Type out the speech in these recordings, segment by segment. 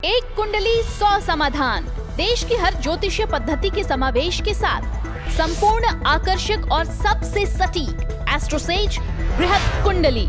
एक कुंडली 100 समाधान, देश की हर ज्योतिषीय पद्धति के समावेश के साथ संपूर्ण, आकर्षक और सबसे सटीक एस्ट्रोसेज बृहद कुंडली।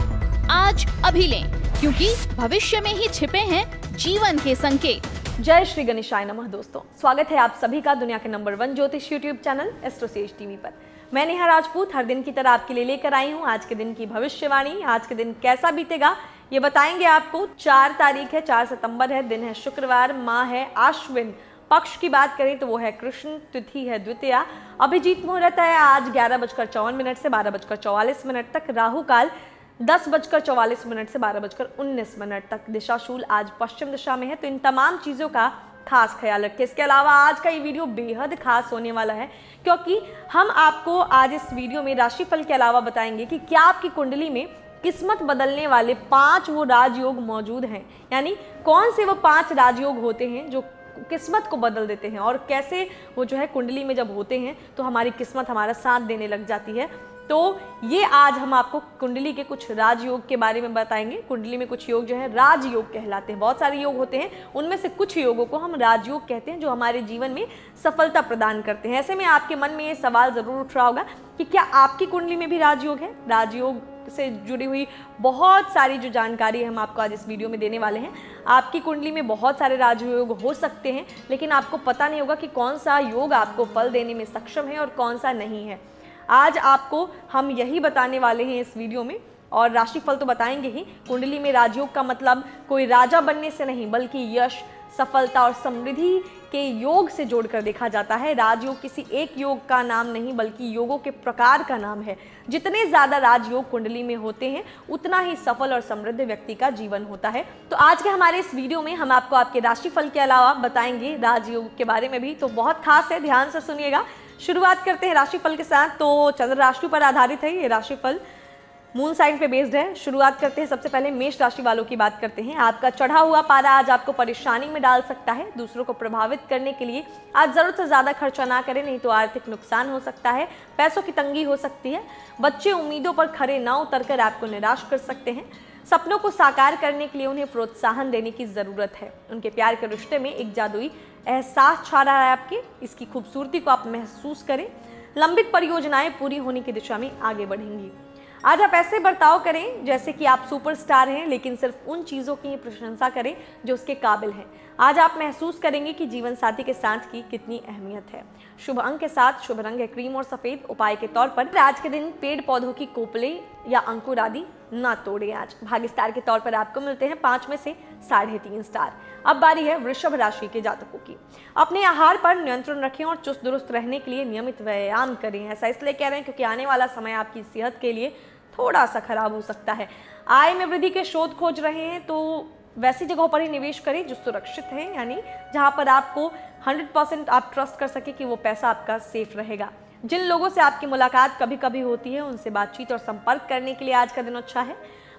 आज अभी लें, क्योंकि भविष्य में ही छिपे हैं जीवन के संकेत। जय श्री गणेशाय नमः। दोस्तों, स्वागत है आप सभी का दुनिया के नंबर 1 ज्योतिष यूट्यूब चैनल एस्ट्रोसेज टीवी पर। मैं नेहा राजपूत हर दिन की तरह आपके लिए लेकर आई हूँ आज के दिन की भविष्यवाणी। आज के दिन कैसा बीतेगा ये बताएंगे आपको। 4 तारीख है, 4 सितंबर है, दिन है शुक्रवार, माह है आश्विन, पक्ष की बात करें तो वो है कृष्ण, तिथि है द्वितीया, अभिजीत मुहूर्त है आज 11:54 से 12:44 तक, राहु काल 10:44 से 12:19 तक, दिशाशूल आज पश्चिम दिशा में है। तो इन तमाम चीज़ों का खास ख्याल रखें। इसके अलावा आज का ये वीडियो बेहद खास होने वाला है, क्योंकि हम आपको आज इस वीडियो में राशिफल के अलावा बताएंगे कि क्या आपकी कुंडली में किस्मत बदलने वाले 5 वो राजयोग मौजूद हैं, यानी कौन से वो 5 राजयोग होते हैं जो किस्मत को बदल देते हैं, और कैसे वो जो है कुंडली में जब होते हैं तो हमारी किस्मत हमारा साथ देने लग जाती है। तो ये आज हम आपको कुंडली के कुछ राजयोग के बारे में बताएंगे। कुंडली में कुछ योग जो है राजयोग कहलाते हैं। बहुत सारे योग होते हैं, उनमें से कुछ योगों को हम राजयोग कहते हैं जो हमारे जीवन में सफलता प्रदान करते हैं। ऐसे में आपके मन में ये सवाल जरूर उठ रहा होगा कि क्या आपकी कुंडली में भी राजयोग है। राजयोग से जुड़ी हुई बहुत सारी जो जानकारी हम आपको आज इस वीडियो में देने वाले हैं। आपकी कुंडली में बहुत सारे राजयोग हो सकते हैं, लेकिन आपको पता नहीं होगा कि कौन सा योग आपको फल देने में सक्षम है और कौन सा नहीं है। आज आपको हम यही बताने वाले हैं इस वीडियो में, और राशिफल तो बताएंगे ही। कुंडली में राजयोग का मतलब कोई राजा बनने से नहीं, बल्कि यश, सफलता और समृद्धि के योग से जोड़कर देखा जाता है। राजयोग किसी एक योग का नाम नहीं, बल्कि योगों के प्रकार का नाम है। जितने ज़्यादा राजयोग कुंडली में होते हैं, उतना ही सफल और समृद्ध व्यक्ति का जीवन होता है। तो आज के हमारे इस वीडियो में हम आपको आपके राशिफल के अलावा बताएंगे राजयोग के बारे में भी, तो बहुत खास है, ध्यान से सुनिएगा। शुरुआत करते हैं राशिफल के साथ। तो चंद्र राशि पर आधारित है ये राशिफल, मून साइन पे बेस्ड है। शुरुआत करते हैं सबसे पहले मेष राशि वालों की बात करते हैं। आपका चढ़ा हुआ पारा आज आपको परेशानी में डाल सकता है। दूसरों को प्रभावित करने के लिए आज जरूरत से ज्यादा खर्चा ना करें, नहीं तो आर्थिक नुकसान हो सकता है, पैसों की तंगी हो सकती है। बच्चे उम्मीदों पर खरे ना उतरकर आपको निराश कर सकते हैं। सपनों को साकार करने के लिए उन्हें प्रोत्साहन देने की जरूरत है। उनके प्यार के रिश्ते में एक जादुई एहसास छा रहा है आपके, इसकी खूबसूरती को आप महसूस करें। लंबित परियोजनाएं पूरी होने की दिशा में आगे बढ़ेंगी। आज आप ऐसे बर्ताव करें जैसे कि आप सुपरस्टार हैं, लेकिन सिर्फ उन चीज़ों की प्रशंसा करें जो उसके काबिल हैं। आज आप महसूस करेंगे कि जीवन साथी के साथ की कितनी अहमियत है। शुभ अंक के साथ शुभ रंग है क्रीम और सफेद। उपाय के तौर पर आज के दिन पेड़ पौधों की कोपले या अंकुर आदि ना तोड़े। आज भाग्य स्टार के तौर पर आपको मिलते हैं 5 में से 3.5 स्टार। अब बारी है वृषभ राशि के जातकों की। अपने आहार पर नियंत्रण रखें और चुस्त दुरुस्त रहने के लिए नियमित व्यायाम करें। ऐसा इसलिए कह रहे हैं क्योंकि आने वाला समय आपकी सेहत के लिए थोड़ा सा खराब हो सकता है। आय में वृद्धि के स्रोत खोज रहे हैं तो वैसी जगहों पर ही निवेश करें जो सुरक्षित है, यानी जहां पर आपको 100% आप ट्रस्ट कर सके कि वो पैसा आपका सेफ रहेगा। जिन लोगों से आपकी मुलाकात कभी कभी होती है, उनसे बातचीत और संपर्क करने के लिए आज का दिन अच्छा है।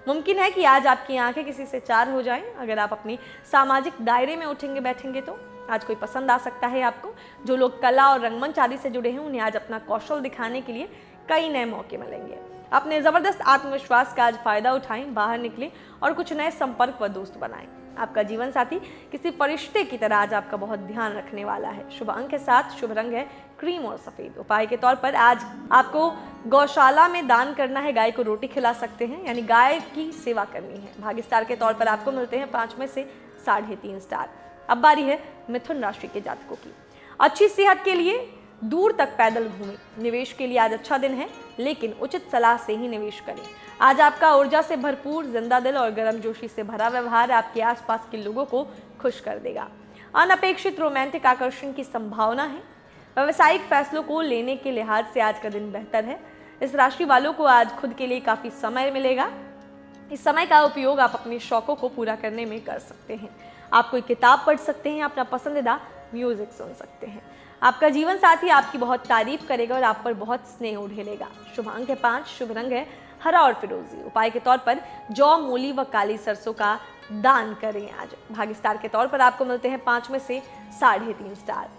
मुमकिन है कि आज आपकी आंखें किसी से चार हो जाएं। अगर आप अपनी सामाजिक दायरे में उठेंगे बैठेंगे तो आज कोई पसंद आ सकता है आपको। जो लोग कला और रंगमंच आदि से जुड़े हैं, उन्हें आज अपना कौशल दिखाने के लिए कई नए मौके मिलेंगे। अपने जबरदस्त आत्मविश्वास का आज फायदा उठाएं, बाहर निकलें और कुछ नए संपर्क व दोस्त बनाएं। आपका जीवन साथी किसी फरिश्ते की तरह आज आपका बहुत ध्यान रखने वाला है। शुभ अंक के साथ शुभ रंग है क्रीम और सफेद। उपाय के तौर पर आज आपको गौशाला में दान करना है, गाय को रोटी खिला सकते हैं, यानी गाय की सेवा करनी है। भाग्य स्टार के तौर पर आपको मिलते हैं 5 में से 3.5 स्टार। अब बारी है मिथुन राशि के जातकों की। अच्छी सेहत के लिए दूर तक पैदल घूमें। निवेश के लिए आज अच्छा दिन है, लेकिन उचित सलाह से ही निवेश करें। आज आपका ऊर्जा से भरपूर, जिंदा दिल और गर्मजोशी से भरा व्यवहार आपके आसपास के लोगों को खुश कर देगा। अनपेक्षित रोमांटिक आकर्षण की संभावना है। व्यावसायिक फैसलों को लेने के लिहाज से आज का दिन बेहतर है। इस राशि वालों को आज खुद के लिए काफी समय मिलेगा। इस समय का उपयोग आप अपने शौकों को पूरा करने में कर सकते हैं। आप कोई किताब पढ़ सकते हैं, अपना पसंदीदा म्यूजिक सुन सकते हैं। आपका जीवन साथी आपकी बहुत तारीफ करेगा और आप पर बहुत स्नेह उड़ेलेगा। शुभ अंक है 5, शुभ रंग है हरा और फिरोजी। उपाय के तौर पर जौ, मूली व काली सरसों का दान करें। आज भाग्य स्टार के तौर पर आपको मिलते हैं 5 में से 3.5 स्टार।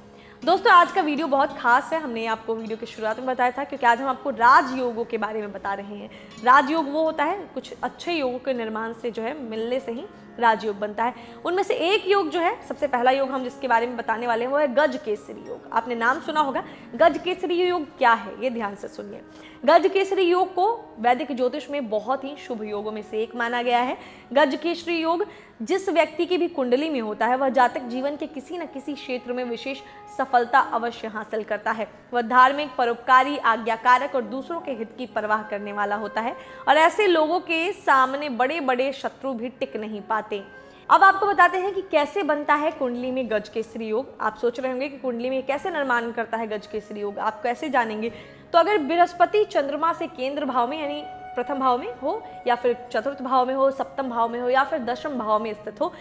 दोस्तों, आज का वीडियो बहुत खास है। हमने आपको वीडियो की शुरुआत में बताया था, क्योंकि आज हम आपको राजयोगों के बारे में बता रहे हैं। राजयोग वो होता है कुछ अच्छे योगों के निर्माण से जो है मिलने से ही राजयोग बनता है। उनमें से एक योग जो है, सबसे पहला योग हम जिसके बारे में बताने वाले हैं वो है गज केसरी योग। आपने नाम सुना होगा। गज केसरी योग क्या है, ये ध्यान से सुनिए। गज केसरी योग को वैदिक ज्योतिष में बहुत ही शुभ योगों में से एक माना गया है। गज केसरी योग जिस व्यक्ति की भी कुंडली में होता है वह जातक जीवन के किसी न किसी क्षेत्र में विशेष सफलता अवश्य हासिल करता है। वह धार्मिक, परोपकारी, आज्ञाकारक और दूसरों के हित की परवाह करने वाला होता है और ऐसे लोगों के सामने बड़े बड़े शत्रु भी टिक नहीं पाते। अब आपको बताते हैं कि कैसे बनता है कुंडली में गज केसरी योग। आप सोच रहे होंगे कि कुंडली में कैसे निर्माण करता है गज केसरी योग, आप कैसे जानेंगे? तो अगर बृहस्पति चंद्रमा से केंद्र भाव में यानी प्रथम भाव में हो या फिर चतुर्थ भाव में हो, सप्तम भाव में हो या फिर दशम भाव में स्थित हो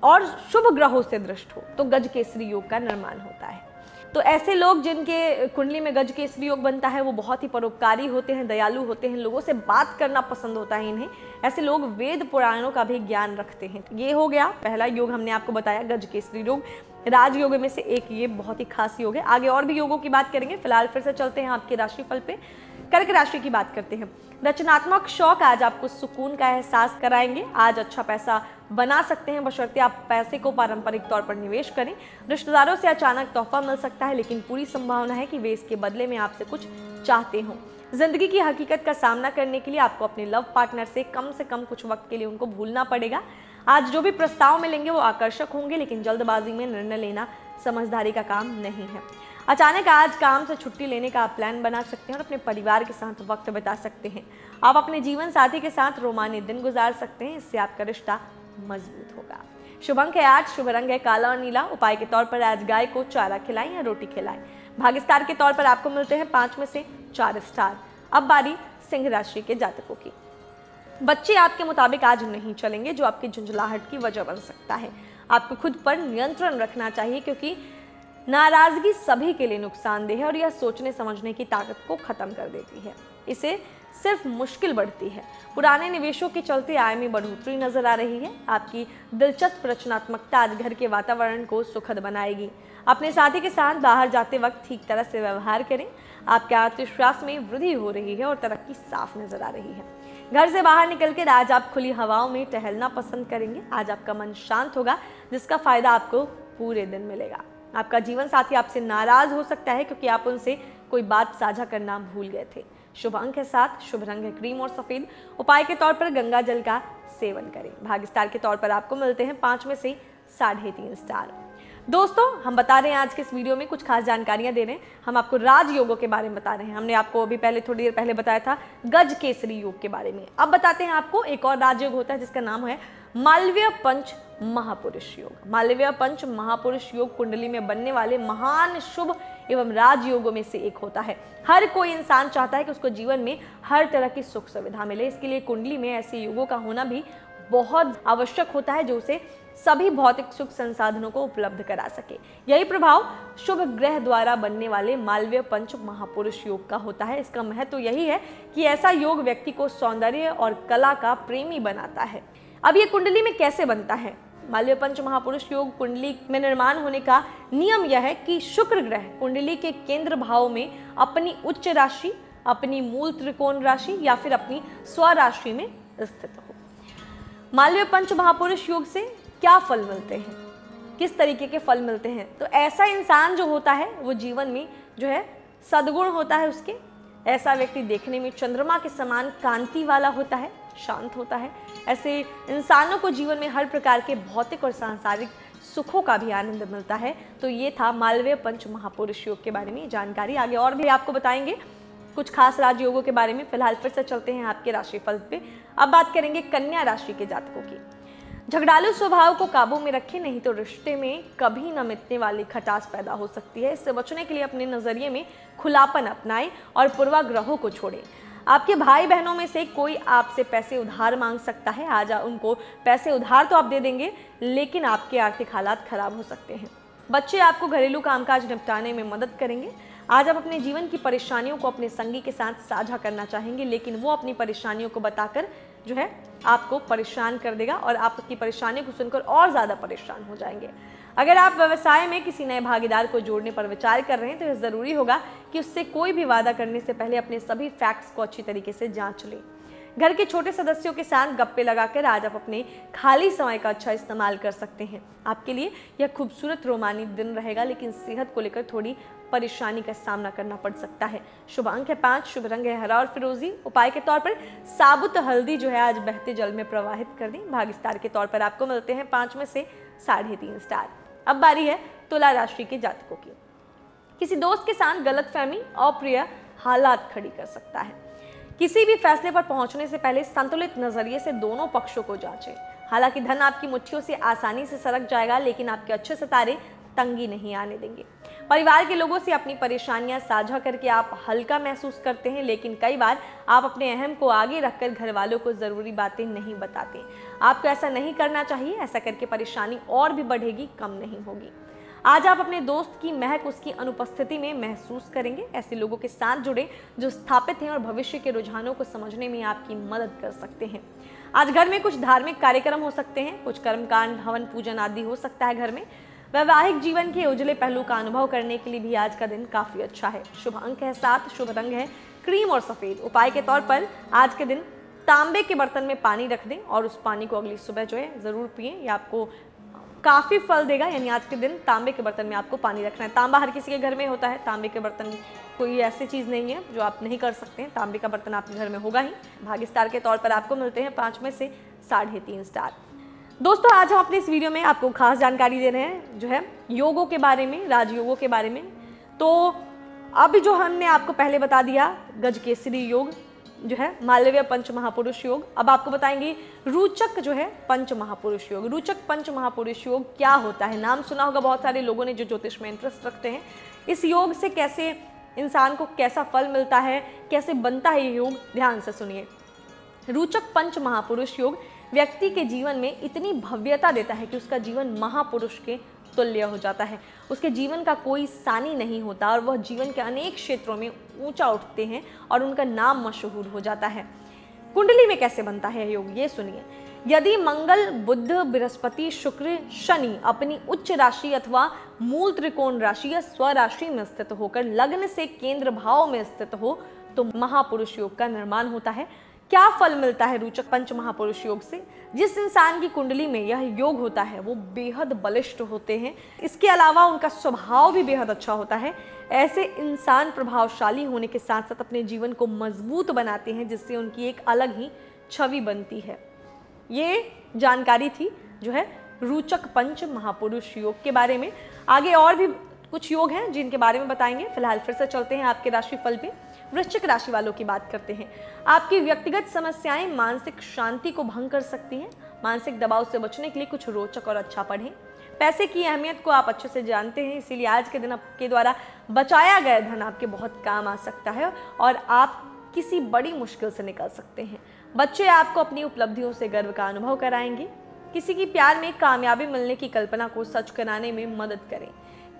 और शुभ ग्रहों से दृष्ट हो तो गज केसरी योग का निर्माण होता है। तो ऐसे लोग जिनके कुंडली में गज केसरी योग बनता है वो बहुत ही परोपकारी होते हैं, दयालु होते हैं, लोगों से बात करना पसंद होता है इन्हें। ऐसे लोग वेद पुराणों का भी ज्ञान रखते हैं। ये हो गया पहला योग, हमने आपको बताया गज केसरी योग। राजयोग में से एक ये बहुत ही खास योग है। आगे और भी योगों की बात करेंगे, फिलहाल फिर से चलते हैं आपके राशिफल पे। कर्क राशि की बात करते हैं। रचनात्मक शौक आज आपको सुकून का एहसास कराएंगे। आज अच्छा पैसा बना सकते हैं बशर्ते आप पैसे को पारंपरिक तौर पर निवेश करें। रिश्तेदारों से अचानक तोहफा मिल सकता है लेकिन पूरी संभावना है कि वे इसके बदले में आपसे कुछ चाहते हों। जिंदगी की हकीकत का सामना करने के लिए आपको अपने लव पार्टनर से कम कुछ वक्त के लिए उनको भूलना पड़ेगा। आज जो भी प्रस्ताव मिलेंगे वो आकर्षक होंगे लेकिन जल्दबाजी में निर्णय लेना समझदारी का काम नहीं है। अचानक आज काम से छुट्टी लेने का आप प्लान बना सकते हैं और अपने परिवार के साथ वक्त बिता सकते हैं। आप अपने जीवन साथी के साथ रोमांचक दिन गुजार सकते हैं, इससे आपका रिश्ता मजबूत होगा। शुभ अंक है 8, शुभ रंग है काला और नीला। उपाय के तौर पर आज गाय को चारा खिलाएं या रोटी खिलाएं। भाग्य स्टार के तौर पर आपको मिलते हैं 5 में से 4 स्टार। अब बारी सिंह राशि के जातकों की। बच्चे आपके मुताबिक आज नहीं चलेंगे जो आपकी झुंझलाहट की वजह बन सकता है। आपको खुद पर नियंत्रण रखना चाहिए क्योंकि नाराजगी सभी के लिए नुकसानदेह है और यह सोचने समझने की ताकत को खत्म कर देती है। इसे सिर्फ मुश्किल बढ़ती है। पुराने निवेशों के चलते आय में बढ़ोतरी नजर आ रही है। आपकी दिलचस्प रचनात्मकता आज घर के वातावरण को सुखद बनाएगी। अपने साथी के साथ बाहर जाते वक्त ठीक तरह से व्यवहार करें। आपके आत्मविश्वास में वृद्धि हो रही है और तरक्की साफ नजर आ रही है। घर से बाहर निकलकर आज आप खुली हवाओं में टहलना पसंद करेंगे। आज आपका मन शांत होगा जिसका फायदा आपको पूरे दिन मिलेगा। आपका जीवन साथी आपसे नाराज हो सकता है क्योंकि आप उनसे कोई बात साझा करना भूल गए थे। शुभ अंक है 7, शुभ रंग है क्रीम और सफेद। उपाय के तौर पर गंगा जल का सेवन करें। भाग्य स्टार के तौर पर आपको मिलते हैं 5 में से 3.5 स्टार। दोस्तों, हम बता रहे हैं आज के इस वीडियो में कुछ खास जानकारियां दे रहे हैं। हम आपको राजयोगों के बारे में बता रहे हैं। हमने आपको अभी थोड़ी देर पहले बताया था गज केसरी योग के बारे में। अब बताते हैं आपको एक और राजयोग होता है जिसका नाम है मालवीय पंच महापुरुष योग। मालवीय पंच महापुरुष योग कुंडली में बनने वाले महान शुभ एवं राजयोगों में से एक होता है। हर कोई इंसान चाहता है कि उसको जीवन में हर तरह की सुख सुविधा मिले। इसके लिए कुंडली में ऐसे योगों का होना भी बहुत आवश्यक होता है जो उसे सभी भौतिक सुख संसाधनों को उपलब्ध करा सके। यही प्रभाव शुभ ग्रह द्वारा बनने वाले मालवीय पंच महापुरुष योग का होता है। इसका महत्व यही है कि ऐसा योग व्यक्ति को सौंदर्य और कला का प्रेमी बनाता है। अब ये कुंडली में कैसे बनता है? मालवीय पंच महापुरुष योग कुंडली में निर्माण होने का नियम यह है कि शुक्र ग्रह कुंडली के केंद्र भाव में अपनी उच्च राशि, अपनी मूल त्रिकोण राशि या फिर अपनी स्वराशि में स्थित हो। मालवीय पंच महापुरुष योग से क्या फल मिलते हैं, किस तरीके के फल मिलते हैं? तो ऐसा इंसान जो होता है वो जीवन में जो है सद्गुण होता है उसके। ऐसा व्यक्ति देखने में चंद्रमा के समान कांति वाला होता है, शांत होता है। ऐसे इंसानों को जीवन में हर प्रकार के भौतिक और सांसारिक सुखों का भी आनंद मिलता है। तो ये था मालवीय पंच महापुरुष योग के बारे में जानकारी। आगे और भी आपको बताएंगे कुछ खास राजयोगों के बारे में। फिलहाल फिर से चलते हैं आपके राशिफल पे। अब बात करेंगे कन्या राशि के जातकों की। झगड़ालू स्वभाव को काबू में रखें, नहीं तो रिश्ते में कभी न मिटने वाली खटास पैदा हो सकती है। इससे बचने के लिए अपने नजरिए में खुलापन अपनाएं और पूर्वाग्रहों को छोड़ें। आपके भाई बहनों में से कोई आपसे पैसे उधार मांग सकता है। आज उनको पैसे उधार तो आप दे देंगे लेकिन आपके आर्थिक हालात खराब हो सकते हैं। बच्चे आपको घरेलू कामकाज निपटाने में मदद करेंगे। आज आप अपने जीवन की परेशानियों को अपने संगी के साथ साझा करना चाहेंगे लेकिन वो अपनी परेशानियों को बताकर जो है आपको परेशान कर देगा और आप उसकी परेशानियों को सुनकर और ज़्यादा परेशान हो जाएंगे। अगर आप व्यवसाय में किसी नए भागीदार को जोड़ने पर विचार कर रहे हैं तो यह ज़रूरी होगा कि उससे कोई भी वादा करने से पहले अपने सभी फैक्ट्स को अच्छी तरीके से जांच लें। घर के छोटे सदस्यों के साथ गप्पे लगाकर आज आप अपने खाली समय का अच्छा इस्तेमाल कर सकते हैं। आपके लिए यह खूबसूरत रोमांचक दिन रहेगा, लेकिन सेहत को लेकर थोड़ी परेशानी का सामना करना पड़ सकता है। शुभ अंक है 5, शुभ रंग है हरा और फिरोजी। उपाय के तौर पर साबुत हल्दी जो है आज बहते जल में प्रवाहित कर दें। भाग्यस्तार के तौर पर आपको मिलते हैं 5 में से 3.5 स्टार। अब बारी है तुला राशि के जातकों की। किसी दोस्त के साथ गलतफहमी अप्रिय हालात खड़ी कर सकता है। किसी भी फैसले पर पहुंचने से पहले संतुलित नजरिए से दोनों पक्षों को जांचें। हालांकि धन आपकी मुट्ठियों से आसानी से सरक जाएगा, लेकिन आपके अच्छे सितारे तंगी नहीं आने देंगे। परिवार के लोगों से अपनी परेशानियां साझा करके आप हल्का महसूस करते हैं, लेकिन कई बार आप अपने अहम को आगे रखकर घर वालों को जरूरी बातें नहीं बताते। आपको ऐसा नहीं करना चाहिए, ऐसा करके परेशानी और भी बढ़ेगी, कम नहीं होगी। आज आप अपने दोस्त की महक उसकी अनुपस्थिति में महसूस करेंगे। ऐसे लोगों के साथ जुड़े जो स्थापित हैं और भविष्य के रुझानों को समझने में आपकी मदद कर सकते हैं। आज घर में कुछ धार्मिक कार्यक्रम हो सकते हैं, कुछ कर्मकांड, हवन पूजन आदि हो सकता है घर में। वैवाहिक जीवन के उजले पहलू का अनुभव करने के लिए भी आज का दिन काफी अच्छा है। शुभ अंक है 7, शुभ रंग है क्रीम और सफेद। उपाय के तौर पर आज के दिन तांबे के बर्तन में पानी रख दें और उस पानी को अगली सुबह जो है जरूर पिएं। ये आपको काफी फल देगा। यानी आज के दिन तांबे के बर्तन में आपको पानी रखना है। तांबा हर किसी के घर में होता है, तांबे के बर्तन कोई ऐसी चीज नहीं है जो आप नहीं कर सकते हैं। तांबे का बर्तन आपके घर में होगा ही। भाग्यस्तार के तौर पर आपको मिलते हैं 5 में से 3.5 स्टार। दोस्तों, आज हम अपने इस वीडियो में आपको खास जानकारी दे रहे हैं जो है योगों के बारे में, राजयोगों के बारे में। तो अभी जो हमने आपको पहले बता दिया गजकेसरी योग जो है, मालवीय पंच महापुरुष योग, अब आपको बताएंगे रूचक जो है पंच महापुरुष योग। रूचक पंच महापुरुष योग क्या होता है? नाम सुना होगा बहुत सारे लोगों ने जो ज्योतिष में इंटरेस्ट रखते हैं। इस योग से कैसे इंसान को कैसा फल मिलता है, कैसे बनता है ये योग, ध्यान से सुनिए। रूचक पंच महापुरुष योग व्यक्ति के जीवन में इतनी भव्यता देता है कि उसका जीवन महापुरुष के तुल्य हो जाता है। उसके जीवन का कोई सानी नहीं होता और वह जीवन के अनेक क्षेत्रों में ऊंचा उठते हैं और उनका नाम मशहूर हो जाता है। कुंडली में कैसे बनता है योग, ये सुनिए। यदि मंगल, बुध, बृहस्पति, शुक्र, शनि अपनी उच्च राशि अथवा मूल त्रिकोण राशि या स्वराशि में स्थित होकर लग्न से केंद्र भाव में स्थित हो तो महापुरुष योग का निर्माण होता है। क्या फल मिलता है रूचक पंच महापुरुष योग से? जिस इंसान की कुंडली में यह योग होता है वो बेहद बलिष्ठ होते हैं। इसके अलावा उनका स्वभाव भी बेहद अच्छा होता है। ऐसे इंसान प्रभावशाली होने के साथ साथ अपने जीवन को मजबूत बनाते हैं, जिससे उनकी एक अलग ही छवि बनती है। ये जानकारी थी जो है रूचक पंच महापुरुष योग के बारे में। आगे और भी कुछ योग हैं जिनके बारे में बताएंगे। फिलहाल फिर से चलते हैं आपके राशि फल पे। वृश्चिक राशि वालों की बात करते हैं। आपकी व्यक्तिगत समस्याएं मानसिक शांति को भंग कर सकती हैं। मानसिक दबाव से बचने के लिए कुछ रोचक और अच्छा पढ़ें। पैसे की अहमियत को आप अच्छे से जानते हैं, इसीलिए आज के दिन आपके द्वारा बचाया गया धन आपके बहुत काम आ सकता है और आप किसी बड़ी मुश्किल से निकल सकते हैं। बच्चे आपको अपनी उपलब्धियों से गर्व का अनुभव कराएंगे। किसी की प्यार में कामयाबी मिलने की कल्पना को सच कराने में मदद करें।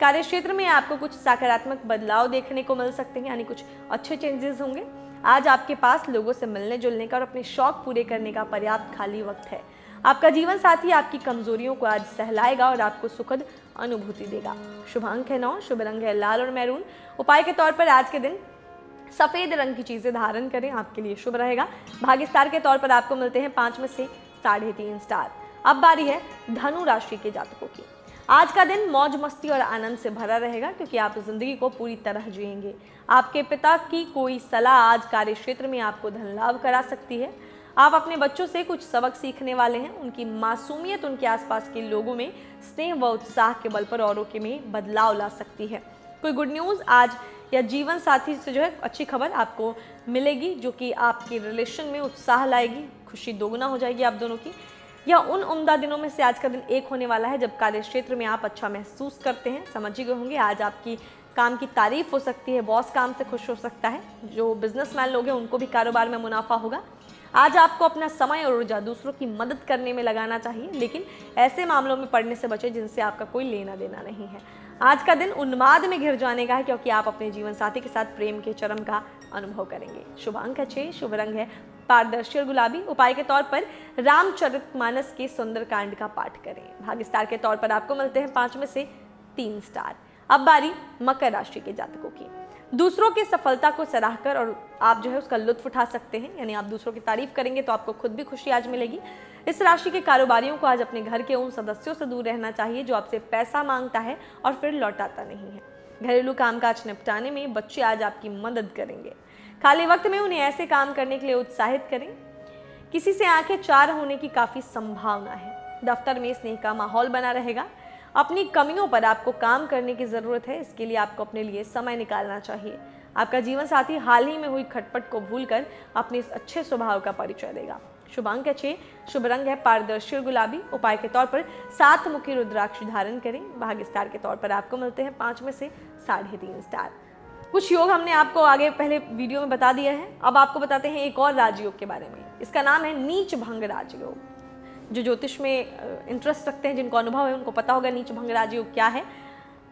कार्यक्षेत्र में आपको कुछ सकारात्मक बदलाव देखने को मिल सकते हैं, यानी कुछ अच्छे चेंजेस होंगे। आज आपके पास लोगों से मिलने जुलने का और अपने शौक पूरे करने का पर्याप्त खाली वक्त है। आपका जीवन साथी आपकी कमजोरियों को आज सहलाएगा और आपको सुखद अनुभूति देगा। शुभ अंक है 9, शुभ रंग है लाल और मैरून। उपाय के तौर पर आज के दिन सफेद रंग की चीजें धारण करें, आपके लिए शुभ रहेगा। भाग्यस्तार के तौर पर आपको मिलते हैं 5 में से 3.5 स्टार। अब बारी है धनु राशि के जातकों की। आज का दिन मौज मस्ती और आनंद से भरा रहेगा, क्योंकि आप जिंदगी को पूरी तरह जिएंगे। आपके पिता की कोई सलाह आज कार्य क्षेत्र में आपको धन लाभ करा सकती है। आप अपने बच्चों से कुछ सबक सीखने वाले हैं। उनकी मासूमियत उनके आसपास के लोगों में स्नेह व उत्साह के बल पर औरों के में बदलाव ला सकती है। कोई गुड न्यूज़ आज या जीवन साथी से जो है अच्छी खबर आपको मिलेगी, जो कि आपके रिलेशन में उत्साह लाएगी। खुशी दोगुना हो जाएगी आप दोनों की। यह उन उम्दा दिनों में से आज का दिन एक होने वाला है जब कार्य क्षेत्र में आप अच्छा महसूस करते हैं। समझ गए होंगे, आज आपकी काम की तारीफ हो सकती है, बॉस काम से खुश हो सकता है। जो बिजनेसमैन लोग हैं उनको भी कारोबार में मुनाफा होगा। आज आपको अपना समय और ऊर्जा दूसरों की मदद करने में लगाना चाहिए, लेकिन ऐसे मामलों में पड़ने से बचें जिनसे आपका कोई लेना देना नहीं है। आज का दिन उन्माद में घिर जाने का है, क्योंकि आप अपने जीवन साथी के साथ प्रेम के चरम का अनुभव करेंगे। शुभ अंक है 6, शुभ रंग है पारदर्शी और गुलाबी। उपाय के तौर पर रामचरितमानस के सुंदरकांड का पाठ करें। भाग्यस्तार के तौर पर आपको मिलते हैं 5 में से 3 स्टार। अब बारी मकर राशि के जातकों की। दूसरों की सफलता को सराहकर और आप जो है उसका लुत्फ उठा सकते हैं, यानी आप दूसरों की तारीफ करेंगे तो आपको खुद भी खुशी आज मिलेगी। इस राशि के कारोबारियों को आज अपने घर के उन सदस्यों से दूर रहना चाहिए जो आपसे पैसा मांगता है और फिर लौटाता नहीं है। घरेलू कामकाज निपटाने में बच्चे आज आपकी मदद करेंगे। खाली वक्त में उन्हें ऐसे काम करने के लिए उत्साहित करें। किसी से आंखें चार होने की काफ़ी संभावना है। दफ्तर में स्नेह का माहौल बना रहेगा। अपनी कमियों पर आपको काम करने की ज़रूरत है, इसके लिए आपको अपने लिए समय निकालना चाहिए। आपका जीवन साथी हाल ही में हुई खटपट को भूलकर अपने इस अच्छे स्वभाव का परिचय देगा। शुभ अंक है 6, शुभ रंग है पारदर्शी और गुलाबी। उपाय के तौर पर 7 मुखी रुद्राक्ष धारण करें। भाग्य स्टार के तौर पर आपको मिलते हैं 5 में से 3.5 स्टार। कुछ योग हमने आपको आगे पहले वीडियो में बता दिया है। अब आपको बताते हैं एक और राजयोग के बारे में। इसका नाम है नीच भंग राजयोग। जो ज्योतिष में इंटरेस्ट रखते हैं, जिनको अनुभव है, उनको पता होगा नीच भंग राजयोग क्या है।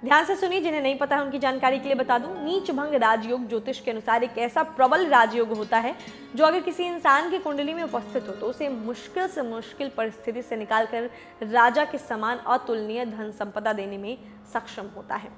ध्यान से सुनिए, जिन्हें नहीं पता है उनकी जानकारी के लिए बता दूं। नीच भंग राजयोग ज्योतिष के अनुसार एक ऐसा प्रबल राजयोग होता है जो अगर किसी इंसान की कुंडली में उपस्थित हो तो उसे मुश्किल से मुश्किल परिस्थिति से निकालकर राजा के समान अतुलनीय धन संपदा देने में सक्षम होता है।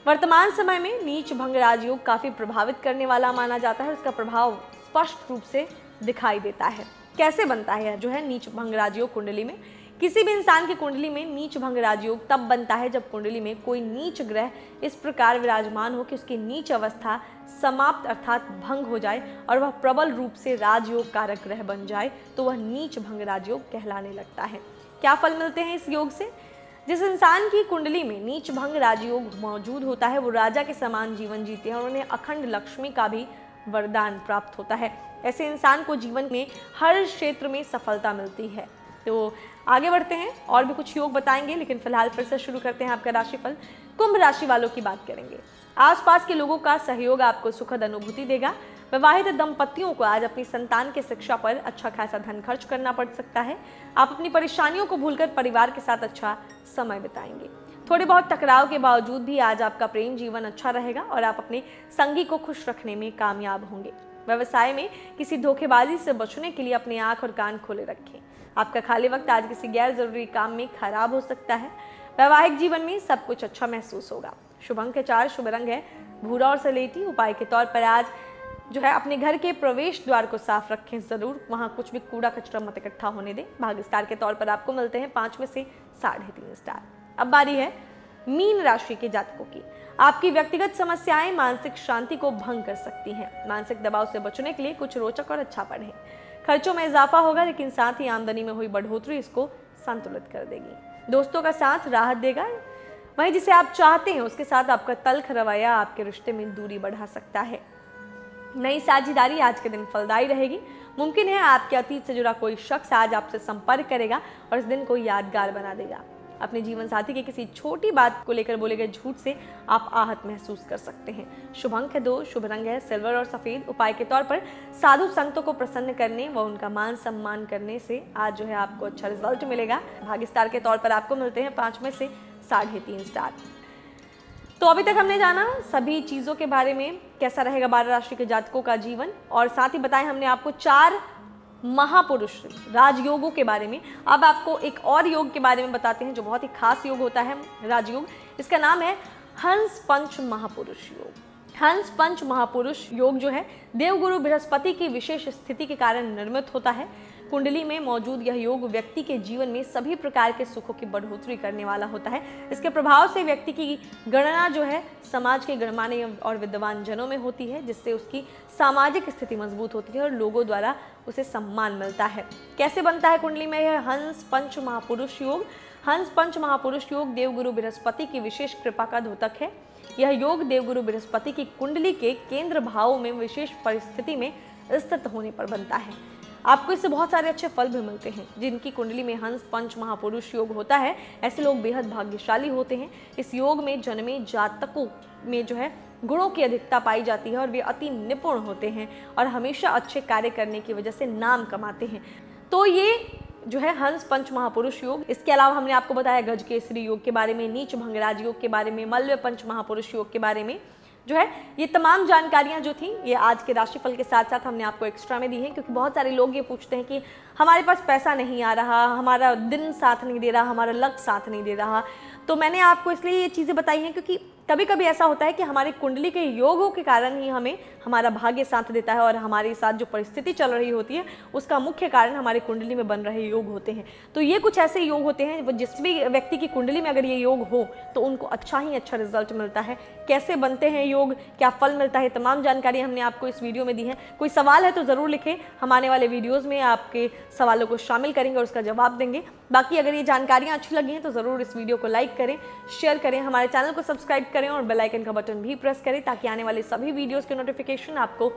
वर्तमान समय में नीच भंग राजयोग काफी प्रभावित करने वाला माना जाता है। उसका प्रभाव स्पष्ट रूप से दिखाई देता है। कैसे बनता है जो है नीच भंग राजयोग कुंडली में? किसी भी इंसान की कुंडली में नीच भंग राजयोग तब बनता है जब कुंडली में कोई नीच ग्रह इस प्रकार विराजमान हो कि उसकी नीच अवस्था समाप्त अर्थात भंग हो जाए और वह प्रबल रूप से राजयोग कारक ग्रह बन जाए, तो वह नीच भंग राजयोग कहलाने लगता है। क्या फल मिलते हैं इस योग से? जिस इंसान की कुंडली में नीच भंग राजयोग मौजूद होता है वो राजा के समान जीवन जीते हैं और उन्हें अखंड लक्ष्मी का भी वरदान प्राप्त होता है। ऐसे इंसान को जीवन में हर क्षेत्र में सफलता मिलती है। तो आगे बढ़ते हैं, और भी कुछ योग बताएंगे, लेकिन फिलहाल फिर से शुरू करते हैं आपका राशिफल। कुंभ राशि वालों की बात करेंगे। आसपास के लोगों का सहयोग आपको सुखद अनुभूति देगा। विवाहित दंपतियों को आज अपनी संतान की शिक्षा पर अच्छा खासा धन खर्च करना पड़ सकता है। आप अपनी परेशानियों को भूलकर परिवार के साथ अच्छा समय बिताएंगे। थोड़े बहुत टकराव के बावजूद भी आज आपका प्रेम जीवन अच्छा रहेगा और आप अपने संगी को खुश रखने में कामयाब होंगे। व्यवसाय में किसी धोखेबाजी से बचने के लिए अपनी आंख और कान खोले रखें। आपका खाली वक्त आज किसी गैर जरूरी काम में खराब हो सकता है। वैवाहिक जीवन में सब कुछ अच्छा महसूस होगा। शुभ अंक है 4, शुभ रंग है भूरा और सलेटी। उपाय के तौर पर आज जो है अपने घर के प्रवेश द्वार को साफ रखें जरूर, वहां कुछ भी कूड़ा कचरा मत इकट्ठा होने दें। भाग्य स्टार के तौर पर आपको मिलते हैं 5 में से 3.5 स्टार। अब बारी है मीन राशि के जातकों की। आपकी व्यक्तिगत समस्याएं मानसिक शांति को भंग कर सकती हैं। मानसिक दबाव से बचने के लिए कुछ रोचक और अच्छा पढ़ें। खर्चों में इजाफा होगा, लेकिन साथ ही आमदनी में हुई बढ़ोतरी इसको संतुलित कर देगी। दोस्तों का साथ राहत देगा। वहीं जिसे आप चाहते हैं उसके साथ आपका तल्ख रवैया आपके रिश्ते में दूरी बढ़ा सकता है। नई साझेदारी आज के दिन फलदायी रहेगी। मुमकिन है आपके अतीत से जुड़ा कोई शख्स आज आपसे संपर्क करेगा और इस दिन को यादगार बना देगा। अपने जीवन साथी के किसी छोटी बात को लेकर बोले गए झूठ से आप आहत महसूस कर सकते हैं। शुभ अंक है 2, शुभ रंग है सिल्वर और सफेद। उपाय के तौर पर साधु संतों को प्रसन्न करने व उनका मान सम्मान करने से आज जो है आपको अच्छा रिजल्ट मिलेगा। भाग्य स्टार के तौर पर आपको मिलते हैं 5 में से 3.5 स्टार। तो अभी तक हमने जाना सभी चीज़ों के बारे में, कैसा रहेगा 12 राशि के जातकों का जीवन, और साथ ही बताएं हमने आपको 4 महापुरुष राजयोगों के बारे में। अब आपको एक और योग के बारे में बताते हैं जो बहुत ही खास योग होता है राजयोग। इसका नाम है हंस पंच महापुरुष योग। हंस पंच महापुरुष योग जो है देवगुरु बृहस्पति की विशेष स्थिति के कारण निर्मित होता है। कुंडली में मौजूद यह योग व्यक्ति के जीवन में सभी प्रकार के सुखों की बढ़ोतरी करने वाला होता है। इसके प्रभाव से व्यक्ति की गणना जो है समाज के गणमान्य और विद्वान जनों में होती है, जिससे उसकी सामाजिक स्थिति मजबूत होती है और लोगों द्वारा उसे सम्मान मिलता है। कैसे बनता है कुंडली में यह हंस पंच महापुरुष योग? हंस पंच महापुरुष योग देवगुरु बृहस्पति की विशेष कृपा का द्योतक है। यह योग देवगुरु बृहस्पति की कुंडली के केंद्र भावों में विशेष परिस्थिति में स्थित होने पर बनता है। आपको इससे बहुत सारे अच्छे फल भी मिलते हैं। जिनकी कुंडली में हंस पंच महापुरुष योग होता है ऐसे लोग बेहद भाग्यशाली होते हैं। इस योग में जन्मे जातकों में जो है गुणों की अधिकता पाई जाती है और वे अति निपुण होते हैं और हमेशा अच्छे कार्य करने की वजह से नाम कमाते हैं। तो ये जो है हंस पंच महापुरुष योग। इसके अलावा हमने आपको बताया गज केसरी योग के बारे में, नीच भंगराज योग के बारे में, मल्ल पंच महापुरुष योग के बारे में। जो है ये तमाम जानकारियां जो थी ये आज के राशिफल के साथ साथ हमने आपको एक्स्ट्रा में दी है, क्योंकि बहुत सारे लोग ये पूछते हैं कि हमारे पास पैसा नहीं आ रहा, हमारा दिन साथ नहीं दे रहा, हमारा लक साथ नहीं दे रहा। तो मैंने आपको इसलिए ये चीज़ें बताई हैं क्योंकि कभी कभी ऐसा होता है कि हमारी कुंडली के योगों के कारण ही हमें हमारा भाग्य साथ देता है और हमारे साथ जो परिस्थिति चल रही होती है उसका मुख्य कारण हमारी कुंडली में बन रहे योग होते हैं। तो ये कुछ ऐसे योग होते हैं वो जिस भी व्यक्ति की कुंडली में अगर ये योग हो तो उनको अच्छा ही अच्छा रिजल्ट मिलता है। कैसे बनते हैं योग, क्या फल मिलता है, तमाम जानकारी हमने आपको इस वीडियो में दी है। कोई सवाल है तो ज़रूर लिखें, हम आने वाले वीडियोज़ में आपके सवालों को शामिल करेंगे और उसका जवाब देंगे। बाकी अगर ये जानकारियाँ अच्छी लगी हैं तो ज़रूर इस वीडियो को लाइक करें, शेयर करें, हमारे चैनल को सब्सक्राइब करें और बेल आइकन का बटन भी प्रेस करें ताकि आने वाले सभी वीडियोस के नोटिफिकेशन आपको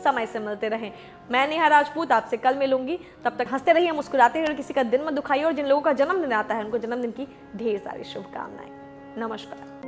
समय से मिलते रहें। मैं नेहा राजपूत आपसे कल मिलूंगी, तब तक हंसते रहिए, मुस्कुराते रहिए, किसी का दिन मत दुखाइए और जिन लोगों का जन्मदिन आता है उनको जन्मदिन की ढेर सारी शुभकामनाएं। नमस्कार।